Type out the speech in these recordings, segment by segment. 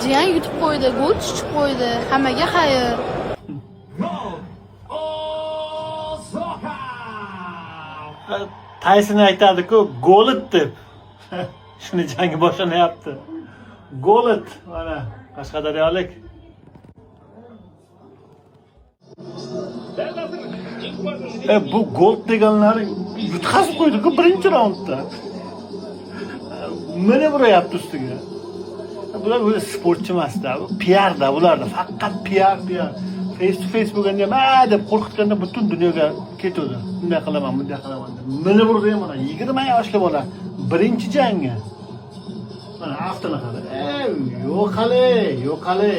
Jiyan yutib qo'ydi, gol tushib qo'ydi. Hammaga xayr. Tayson aytadi-ku, golit deb. Shuni jangi boshlanyapti. Golit, mana Qashqadaryolik. Bu gol deganlari yutqazib qo'ydi-ku birinchi raundda. Mana burayapti ustiga. Bular o'zi sportchi emas-da, bu PR-da, bularda faqat PR. Face to face bo'lganda ham deb qo'rqitganda butun dunyoga ketadi. Bunday qilaman deb. Mana burada ham mana 20 yoshli bola birinchi jangi. Mana aftini qara. Yo'q hali.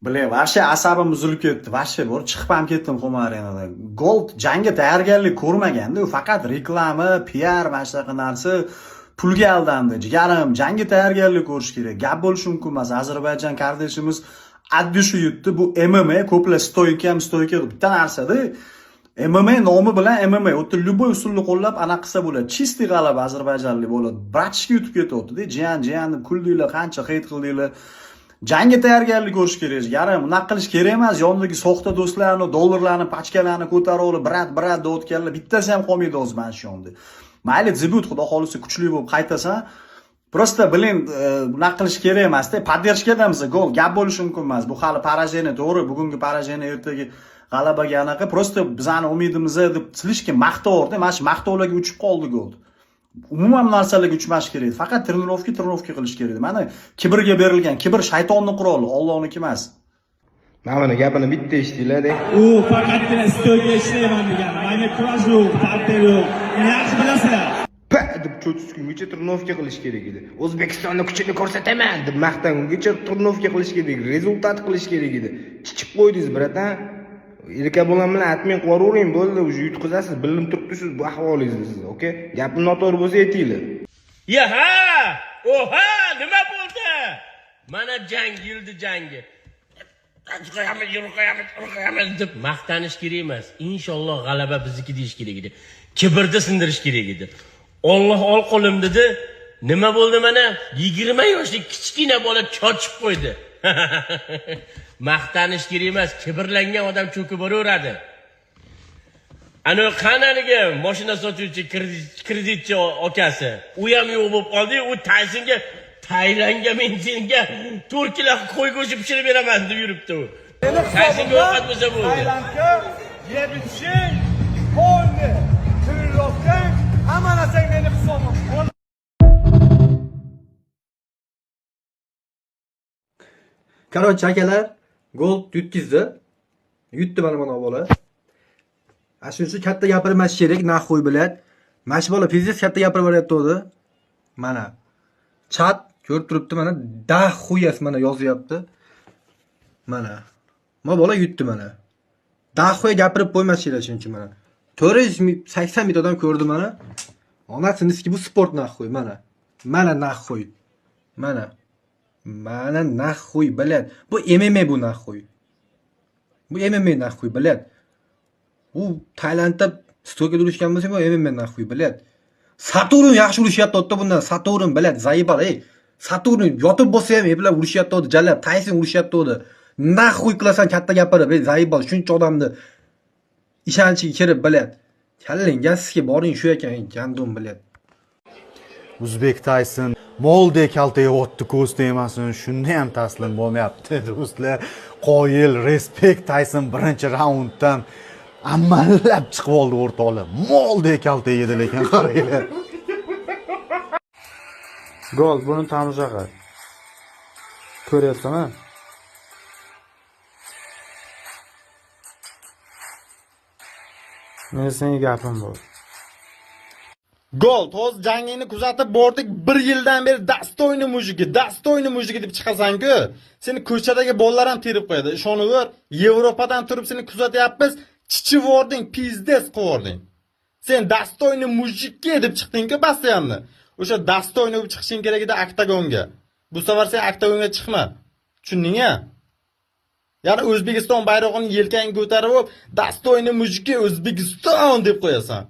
Bilay, varsha asabim buzilib ketdi. Varsha bor chiqib ham ketdim Xuma arenadan. Gol jangga tayyorgarlik ko'rmaganda, u faqat reklama, PR va shunaqa narsa pulga aldandi. Jigarim, jangga tayyorgarlik ko'rish kerak. Gap bo'lishi mumkin emas. Ozarbayjon qardoshimiz addushi yutdi. Bu MMA, ko'plar stoyka bitta narsada. MMA nomi bilan MMA, o'ta любой usulni qo'llab ana qilsa bo'ladi. Chisti g'alaba ozarbayjonlik bo'ladi. Bratishga yutib ketdi-da. Jiyan deb kuldinglar, qancha hate qildinglar. Jangga tayyorgarlik ko'rish kerak. Yarim, unaqa qilish kerak emas. Yonidagi soxta do'stlarni, dollarlarni, pachkalarni ko'tarib olib, brat o'tganlar bittasi ham qolmaydi o'z mana shu yo'nda. Mayli debut, xudo xolisa kuchli bo'lib qaytasan. Prosta bilin, unaqa qilish kerak emas-da. Поддержкадamiz gol, gap bo'lishi mumkin emas. Bu hali поражение, to'g'ri, bugungi поражение ertaga g'alabaga anaqa. Prosta bizani umidimizni deb silishga maqtovdi. Mana shu maqtovlarga uchib qoldi gol. Umuman narsalarga uchmash kerak. Faqat trenirovka qilish kerak. Mana kibrga berilgan, kibr shaytonning quroli, Allohniki emas. Mana gapini bitta eshitdinglar-da. U faqatgina stolga ishlayman degan. Mayli kurash yo'q, tartib yo'q. Uni yaxshi bilasizlar. Pa deb cho'chishguncha turnovka qilish kerak edi. O'zbekistonning kuchini ko'rsataman deb maqtanguncha turnovka qilish kerak edi. Rezultat qilish kerak edi. Chichib qo'ydingiz, bratan. Ilka bilan atming qo'ravering, bo'ldi, o'sha yutqizasiz, bilim turibdi siz bu ahvolingizni siz, okey? Gapim noto'g'ri bo'lsa aytinglar. Yaha! Oha, nima bo'ldi? Mana jang yildi jangi. Qo'yamiz deb maqtanish kerak emas. Inshaalloh g'alaba bizniki deyish kerak edi. Kibrni sindirish kerak edi. Alloh ol qo'lim dedi. Nima bo'ldi mana? 20 yoshli kichkina bola chochib qo'ydi. Maqtanish kerak emas, kibrlangan odam cho'kib boraveradi. Ana qanaliga mashina sotuvchi kreditchi akasi, u ham yo'q bo'lib qoldi, u Taysonga Taylandga men senga 4 kilo qo'y go'shti pishirib beraman deb yuribdi u. Taysonga ovqat bo'lsa bo'ldi. Taylandga yeb ichishing, qo'lni, tirilovdan hamma narsang meni hisobim. Короче, akalar, gol yutkizdi. Yutdi mana bola. Shuncha katta gapirmas kerak, naxo'y bilan. Mana shu bola pizdes katta gapirib boryapti. Mana chat ko'rib turibdi, mana da xuyas mana yozyapti. Mana. Bola yutdi mana. Da xuy gapirib qo'ymas kerak shuncha mana. 480 ming odam ko'rdi mana. Onasiniski bu sport naxo'y mana. Mana naxo'y. Mana naxo'y bilad. Bu MMA bu naxo'y. Bu MMA naxo'y bilad. U Tailandda stoka urishgan bo'lsa, bu MMA naxo'y bilad. Saturn yaxshi urishyapti otda bundan. Saturn bilad, zayibar, Saturn yotib bo'lsa ham eplab urishyapti odi, jalab, Tayson urishyapti odi. Naxo'y qilasan katta gapirib, zayibar, shuncha odamni ishonchiga kirib bilad. Kallang gaskiga boring shu ekan, gandon bilad. Uzbek Tayson moldek kaltayapti, ko'z tegmasin, shunda ham taslim bo'lmayapti. Do'stlar, qoyil, respekt. Tayson birinchi raunddan amallab chiqib oldi o'rtoqlar. Moldek kaltaydi, lekin qaranglar. Gol, buni tomosha qil. Ko'ryapsanmi? Men senga gapim bor. Gol, to'z jangingni kuzatib bordik. 1 yildan beri dastoyni mujigi deb chiqasan-ku. Seni ko'chadagi bolalar ham terib qo'yadi. Ishonaver, Yevropadan turib seni kuzatyapmiz. Chichivording, pizdes qilding. Sen dastoyni mujikka deb chiqding-ku Bastianni. O'sha dastoyni bo'lib chiqishing kerak edi oktagonga. Bu safar sen oktagonga chiqma. Tushundingmi? Ya'ni O'zbekiston bayrog'ini yelkangga ko'tarib, dastoyni mujikka O'zbekiston deb qo'yasan.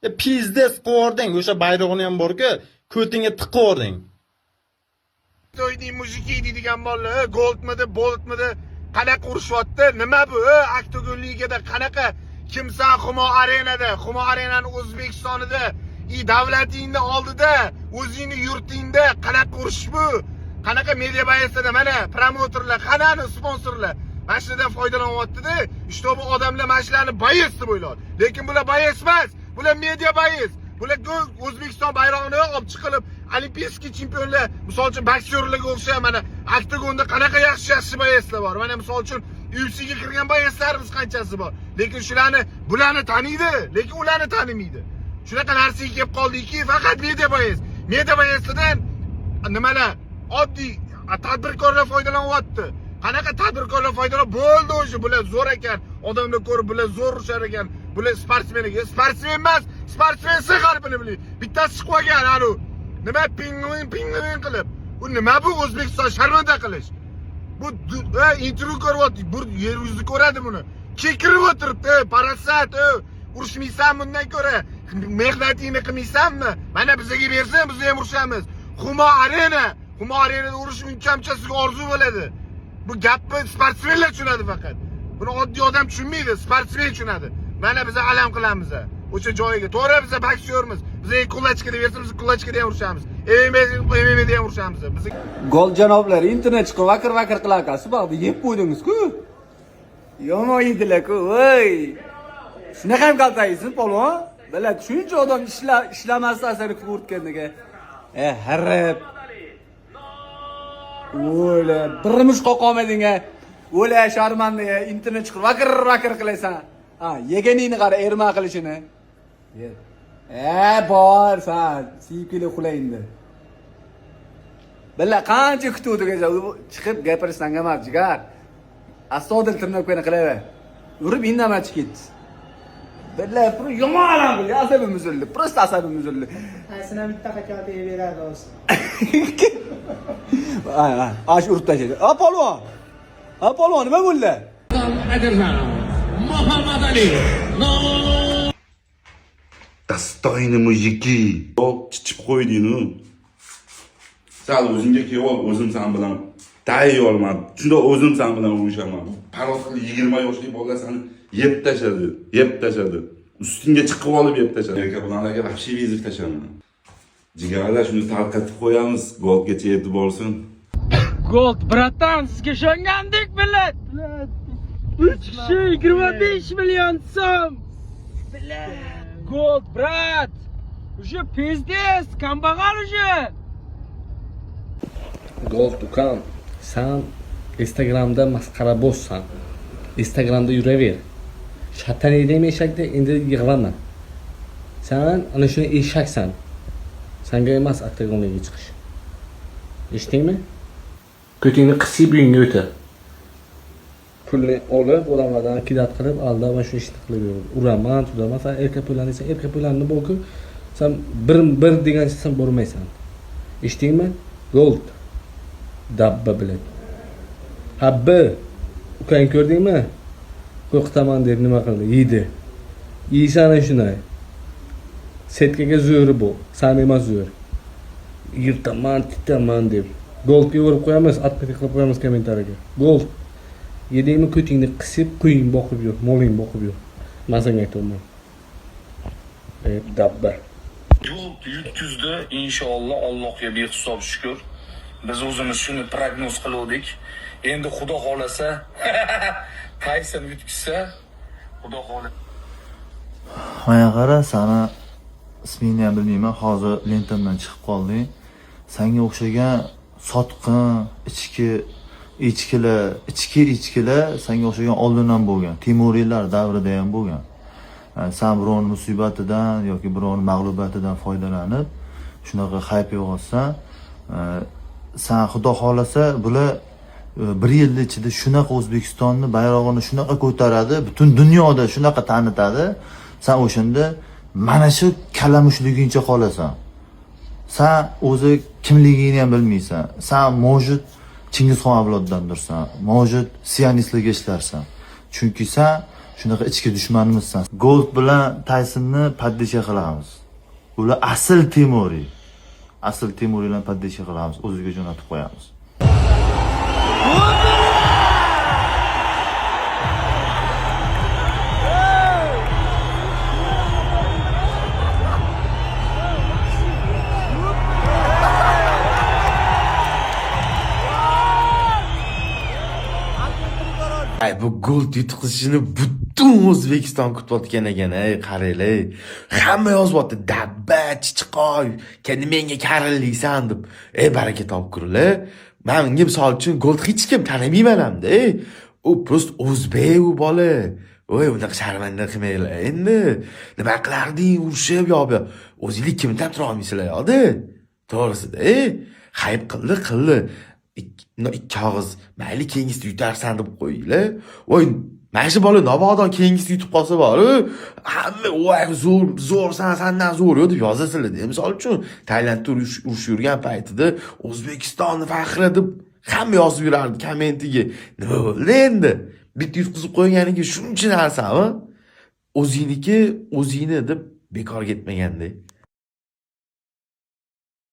Pizdes qo'yording, o'sha bayrog'ini ham borku, ko'tingga tiqording. To'yning mujiki deydigan bolalar, Goldmidi, Boltmidi qanaqa urishyapti? Nima bu? Oktagon ligada qanaqa kimsan Humo Arenada, Humo Arenani O'zbekistonida, davlatingni oldida, o'zingni yurtingda qanaqa urish bu? Qanaqa media bayasida mana promotorlar, qanani sponsorlar mana shundan foydalanyapti-da. İşte bu odamlar mana shularni bayis deb o'ylaydi. Lekin bular bayis emas, bular media bayis. Bular O'zbekiston bayrog'ini olib chiqilib, olimpiya chempionlar, misol uchun boksyorlarga o'xshagan mana oktagonda qanaqa yaxshi bayislar bor. Mana misol uchun UFC'ga kirgan bayislarimiz qanchasi bor. Lekin shularni bularni taniydi, lekin ularni tanimaydi. Shunaqa narsaga kelib qoldiki, faqat media bayis. Media bayisidan nimalar oddiy tadbirkorlar foydalanyapti. Qanaqa tadbirkorlar foydalanib bo'ldi o'sha, bular zo'r ekan, odamlar ko'rib bular zo'r urushar ekan, bular sportsmen ekan. Sportsmen emas, sportsmen g'arbini biladi. Bittasi chiqib olgan anu nima pingvin qilib. Bu nima bu O'zbekiston sharmanda qilish? Bu intervyu ko'ryapti, bu yer yuzi ko'radi buni. Kekirib o'tiribdi, parasat, urushmaysan bundan ko'ra, mehnatingni qilmaysanmi? Mana bizga bersa, biz ham urushamiz. Humo Arenada urush uncha-munchasiga orzu bo'ladi. Bu gapni sportsmenlar tushunadi faqat. Buni oddiy odam tushunmaydi, sportsmen tushunadi. Mana biz alam qilamiz. O'sha joyiga. To'g'ri biz boksyormiz. Biz kulachka deb bersa, biz kulachkada ham urushamiz. MMA'da ham urushamiz. Biz Gol janoblar, internet chiqib vakir qilarkansiz, bog'da yeb qo'ydingiz-ku. Yomon yedilar-ku, voy. Shunaqa ham qaltaysiz, polvon. Biladi, shuncha odam ishlamasdan seni ko'rtganiga. Harab. O'la, birimiz qo'qolmading-a. O'la sharmanda, internet chiqib vakir qilasan. Yeganingni qara, erma qilishini. Bor sen, siyqili xulayindi. Billa qancha kutuvdik chiqib gapirishdan emas, jigar. Asodil tirnoqni qilaver. Urib indamay ketdi. Billa pur yomon alam qildi, asabim uzildi. Prosta asabim uzildi. Aslida bitta haqoratga beradi o'zi. Ash urib tashladi. Polvon, nima bo'ldi? Muhammad Ali. Достойный mujiki. Chichib qo'yding-ku. Sal o'zingga kelib ol, o'zim sen bilan tayyorman. Shunda o'zim sen bilan urishaman. Parod qilib 20 yoshli bolalar seni yeb tashadi. Ustingga chiqib olib yeb tashadi. Aka bularga vahshiy bezib tashaman. Jigarlar shuni tarqatib qo'yamiz, Goldgacha yetib borsin. Gold, bratan, sizga ishongandik, millat. 3 kishi 25 million so'm. Gold, brat. Уже pizdes, kambag'al уже. Gold ukam, sen Instagramda masxara bo'lsan. Instagramda yuraver. Shatan edem eshakda endi yig'lama. Sen ana shuni eshaksan. Senga emas oktagonga chiqish. Eshitdingmi? Ko'tingni qisib uyingga o'tir. Pulni olib, odamlardan kidat qilib, aldab va shu ishni qilib yur. Uraman, tudaman, sen erkak pullarni esa erkak pullarni bo'lku, sen bir degancha sen bormaysan. Eshitdingmi? Gold. Dabba bilan. Habba. Ukang ko'rdingmi? Qo'qitaman deb nima qildi? Yedi. Yeysan shunday. Setkaga zo'ri bu. Sen emas zo'r. Yirtaman, titaman deb. Goldga urib qo'yamiz, atpeti qilib qo'yamiz kommentariyaga. Gold. Yedingmi ko'tingni qisib, quying boqib yur, moling boqib yur. Men senga aytaman. Dabba. Gold yutkizdi, inshaalloh Allohga behisob shukr. Biz o'zimiz shuni prognoz qildik. Endi Xudo xolasa Tyson yutkizsa, Xudo xolasa. Mana qara, sana ismingni ham bilmayman, hozir lentamdan chiqib qolding. Senga o'xshagan sotqin, ichkilar senga o'xshagan oldindan bo'lgan. Temuriylar davrida ham bo'lgan. Sen biron musibatidan yoki biron mag'lubiyatidan foydalanib, shunaqa hayp yo'g'otsan, sen Xudo xolasa bular 1 yil ichida shunaqa O'zbekistonni bayrog'ini shunaqa ko'taradi, butun dunyoda shunaqa tanitadi. Sen o'shanda mana shu kalamushligincha qolasan. Sen o'zi kimligingni ham bilmaysan. Sen mojid Chingizxon avlodidandirsan. Mojid sionistlarga ishlarsan. Chunki sen Shunaqa ichki dushmanimizsan. Gold bilan Taysonni poddesha qilamiz. Ular asl Temuriy. Asl Temuriylarni poddesha qilamiz, o'ziga jo'natib qo'yamiz. Ay bu gol yutqizishini butun O'zbekiston kutayotgan ekan, qaranglar. Hamma yozyapti, dabba, chichiqoy, kendi menga karillaysan deb. Baraka topkurlar. Menga misol uchun gol hech kim tanimayman hamda. U prost o'zbek u bola. Voy, unaqa sharmanda qilmanglar endi. Nima qilarding, urushib yo'q. O'zingiz kimni tura olmaysizlar yo'qda. To'g'risida, hayb qildi. Ikki og'iz mayli keyingisida yutarsan deb qo'yinglar. Voy, mana shu bola nobodon keyingisida yutib qolsa bor, hamma voy zo'rsan, sendan zo'r deb yozasizlar. Misol uchun Tailandda urush yurgan paytida O'zbekistonni faxri deb hamma yozib yurardi kommentiga. Nima bo'ldi endi? Bitta yutqizib qo'yganiga shuncha narsami? O'zingni deb bekor ketmaganda.